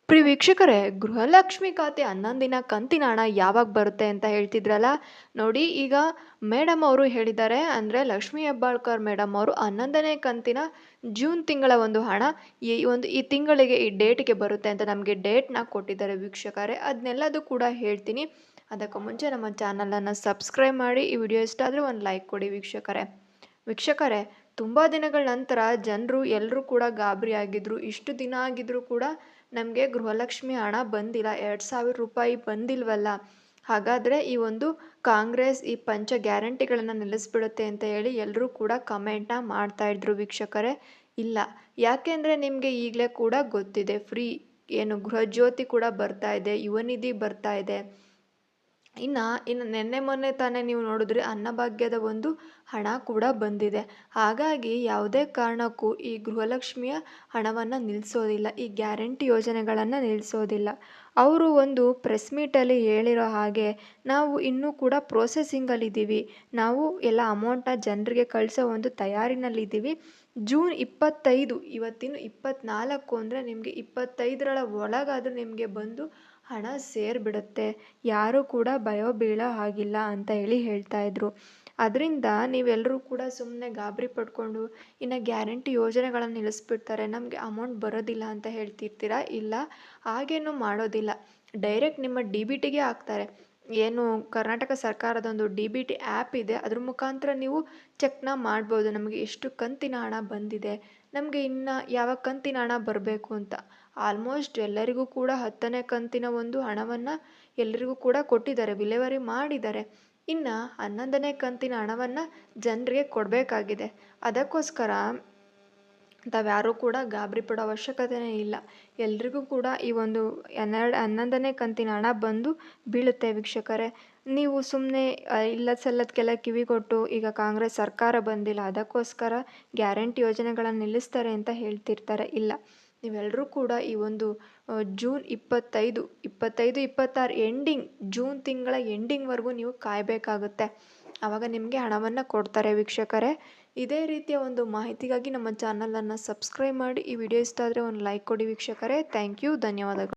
ಪ್ರಿಯ ವೀಕ್ಷಕರೇ, ಗೃಹಲಕ್ಷ್ಮಿ ಖಾತೆ 11 ಕಂತಿನ ಹಣ ಯಾವಾಗ ಬರುತ್ತೆ ಅಂತ ಹೇಳ್ತಿದ್ರಲ್ಲ. ನೋಡಿ, ಈಗ ಮೇಡಮ್ ಅವರು ಹೇಳಿದ್ದಾರೆ. ಅಂದರೆ ಲಕ್ಷ್ಮೀ ಹೆಬ್ಬಾಳ್ಕರ್ ಮೇಡಮ್ ಅವರು 11ನೇ ಕಂತಿನ ಜೂನ್ ತಿಂಗಳ ಒಂದು ಹಣ ಈ ತಿಂಗಳಿಗೆ ಈ ಡೇಟ್ಗೆ ಬರುತ್ತೆ ಅಂತ ನಮಗೆ ಡೇಟ್ನ ಕೊಟ್ಟಿದ್ದಾರೆ ವೀಕ್ಷಕರೇ. ಅದನ್ನೆಲ್ಲದು ಕೂಡ ಹೇಳ್ತೀನಿ. ಅದಕ್ಕೂ ಮುಂಚೆ ನಮ್ಮ ಚಾನಲನ್ನು ಸಬ್ಸ್ಕ್ರೈಬ್ ಮಾಡಿ. ಈ ವಿಡಿಯೋ ಇಷ್ಟ ಆದರೆ ಒಂದು ಲೈಕ್ ಕೊಡಿ ವೀಕ್ಷಕರೇ, ತುಂಬ ದಿನಗಳ ನಂತರ ಜನರು ಎಲ್ಲರೂ ಕೂಡ ಗಾಬರಿ ಆಗಿದ್ರು. ಇಷ್ಟು ದಿನ ಆಗಿದ್ರೂ ಕೂಡ ನಮಗೆ ಗೃಹಲಕ್ಷ್ಮಿ ಹಣ ಬಂದಿಲ್ಲ, 2,000 ರೂಪಾಯಿ ಬಂದಿಲ್ವಲ್ಲ, ಹಾಗಾದರೆ ಈ ಒಂದು ಕಾಂಗ್ರೆಸ್ ಈ ಪಂಚ ಗ್ಯಾರಂಟಿಗಳನ್ನು ನಿಲ್ಲಿಸ್ಬಿಡುತ್ತೆ ಅಂತ ಹೇಳಿ ಎಲ್ಲರೂ ಕೂಡ ಕಮೆಂಟ್ನ ಮಾಡ್ತಾಯಿದ್ರು ವೀಕ್ಷಕರೇ. ಇಲ್ಲ, ಯಾಕೆಂದರೆ ನಿಮಗೆ ಈಗಲೇ ಕೂಡ ಗೊತ್ತಿದೆ, ಫ್ರೀ ಏನು ಗೃಹಜ್ಯೋತಿ ಕೂಡ ಬರ್ತಾ ಇದೆ, ಯುವ ನಿಧಿ ಬರ್ತಾ ಇದೆ. ಇನ್ನು ನಿನ್ನೆ ಮೊನ್ನೆ ತಾನೇ ನೀವು ನೋಡಿದ್ರೆ ಅನ್ನಭಾಗ್ಯದ ಒಂದು ಹಣ ಕೂಡ ಬಂದಿದೆ. ಹಾಗಾಗಿ ಯಾವುದೇ ಕಾರಣಕ್ಕೂ ಈ ಗೃಹಲಕ್ಷ್ಮಿಯ ಹಣವನ್ನು ನಿಲ್ಲಿಸೋದಿಲ್ಲ, ಈ ಗ್ಯಾರಂಟಿ ಯೋಜನೆಗಳನ್ನು ನಿಲ್ಲಿಸೋದಿಲ್ಲ. ಅವರು ಒಂದು ಪ್ರೆಸ್ ಮೀಟಲ್ಲಿ ಹೇಳಿರೋ ಹಾಗೆ ನಾವು ಇನ್ನೂ ಕೂಡ ಪ್ರೋಸೆಸಿಂಗಲ್ಲಿದ್ದೀವಿ, ನಾವು ಎಲ್ಲ ಅಮೌಂಟ್ನ ಜನರಿಗೆ ಕಳಿಸೋ ಒಂದು ತಯಾರಿನಲ್ಲಿದ್ದೀವಿ. ಜೂನ್ 25, ಇವತ್ತಿನ 24 ಅಂದರೆ ನಿಮಗೆ 25ರ ಒಳಗಾದರೂ ನಿಮಗೆ ಬಂದು ಹಣ ಸೇರಿಬಿಡುತ್ತೆ, ಯಾರೂ ಕೂಡ ಭಯ ಬೀಳೋ ಹಾಗಿಲ್ಲ ಅಂತ ಹೇಳಿ ಹೇಳ್ತಾಯಿದ್ರು. ಅದರಿಂದ ನೀವೆಲ್ಲರೂ ಕೂಡ ಸುಮ್ಮನೆ ಗಾಬರಿ ಪಡ್ಕೊಂಡು ಇನ್ನು ಗ್ಯಾರಂಟಿ ಯೋಜನೆಗಳನ್ನು ನಿಲ್ಲಿಸ್ಬಿಡ್ತಾರೆ, ನಮಗೆ ಅಮೌಂಟ್ ಬರೋದಿಲ್ಲ ಅಂತ ಹೇಳ್ತಿರ್ತೀರ. ಇಲ್ಲ, ಹಾಗೇನೂ ಮಾಡೋದಿಲ್ಲ. ಡೈರೆಕ್ಟ್ ನಿಮ್ಮ DBTಗೆ ಹಾಕ್ತಾರೆ. ಏನು ಕರ್ನಾಟಕ ಸರ್ಕಾರದೊಂದು DBT ಆ್ಯಪ್ ಇದೆ, ಅದ್ರ ಮುಖಾಂತರ ನೀವು ಚೆಕ್ನ ಮಾಡ್ಬೋದು, ನಮಗೆ ಎಷ್ಟು ಕಂತಿನ ಹಣ ಬಂದಿದೆ, ನಮಗೆ ಇನ್ನು ಯಾವ ಕಂತಿನ ಹಣ ಬರಬೇಕು ಅಂತ. ಆಲ್ಮೋಸ್ಟ್ ಎಲ್ಲರಿಗೂ ಕೂಡ 10ನೇ ಕಂತಿನ ಒಂದು ಹಣವನ್ನು ಎಲ್ಲರಿಗೂ ಕೂಡ ಕೊಟ್ಟಿದ್ದಾರೆ, ವಿಲೇವಾರಿ ಮಾಡಿದ್ದಾರೆ. ಇನ್ನು 11ನೇ ಕಂತಿನ ಹಣವನ್ನು ಜನರಿಗೆ ಕೊಡಬೇಕಾಗಿದೆ. ಅದಕ್ಕೋಸ್ಕರ ತಾವ್ಯಾರೂ ಕೂಡ ಗಾಬರಿ ಪಡೋ ಅವಶ್ಯಕತೆಯೇ ಇಲ್ಲ. ಎಲ್ರಿಗೂ ಕೂಡ ಈ ಒಂದು 11ನೇ ಕಂತಿನ ಹಣ ಬಂದು ಬೀಳುತ್ತೆ ವೀಕ್ಷಕರೇ. ನೀವು ಸುಮ್ಮನೆ ಇಲ್ಲದ ಸಲ್ಲದಕ್ಕೆಲ್ಲ ಕಿವಿ ಕೊಟ್ಟು ಈಗ ಕಾಂಗ್ರೆಸ್ ಸರ್ಕಾರ ಬಂದಿಲ್ಲ, ಅದಕ್ಕೋಸ್ಕರ ಗ್ಯಾರಂಟಿ ಯೋಜನೆಗಳನ್ನು ನಿಲ್ಲಿಸ್ತಾರೆ ಅಂತ ಹೇಳ್ತಿರ್ತಾರೆ. ಇಲ್ಲ, ನೀವೆಲ್ಲರೂ ಕೂಡ ಈ ಒಂದು ಜೂನ್ 25, 26 ಎಂಡಿಂಗ್, ಜೂನ್ ತಿಂಗಳ ಎಂಡಿಂಗ್ವರೆಗೂ ನೀವು ಕಾಯಬೇಕಾಗುತ್ತೆ. ಆವಾಗ ನಿಮಗೆ ಹಣವನ್ನು ಕೊಡ್ತಾರೆ ವೀಕ್ಷಕರೇ. ಇದೇ ರೀತಿಯ ಒಂದು ಮಾಹಿತಿಗಾಗಿ ನಮ್ಮ ಚಾನಲನ್ನು ಸಬ್ಸ್ಕ್ರೈಬ್ ಮಾಡಿ. ಈ ವಿಡಿಯೋ ಇಷ್ಟ ಆದರೆ ಒಂದು ಲೈಕ್ ಕೊಡಿ ವೀಕ್ಷಕರೇ. ಥ್ಯಾಂಕ್ ಯು, ಧನ್ಯವಾದಗಳು.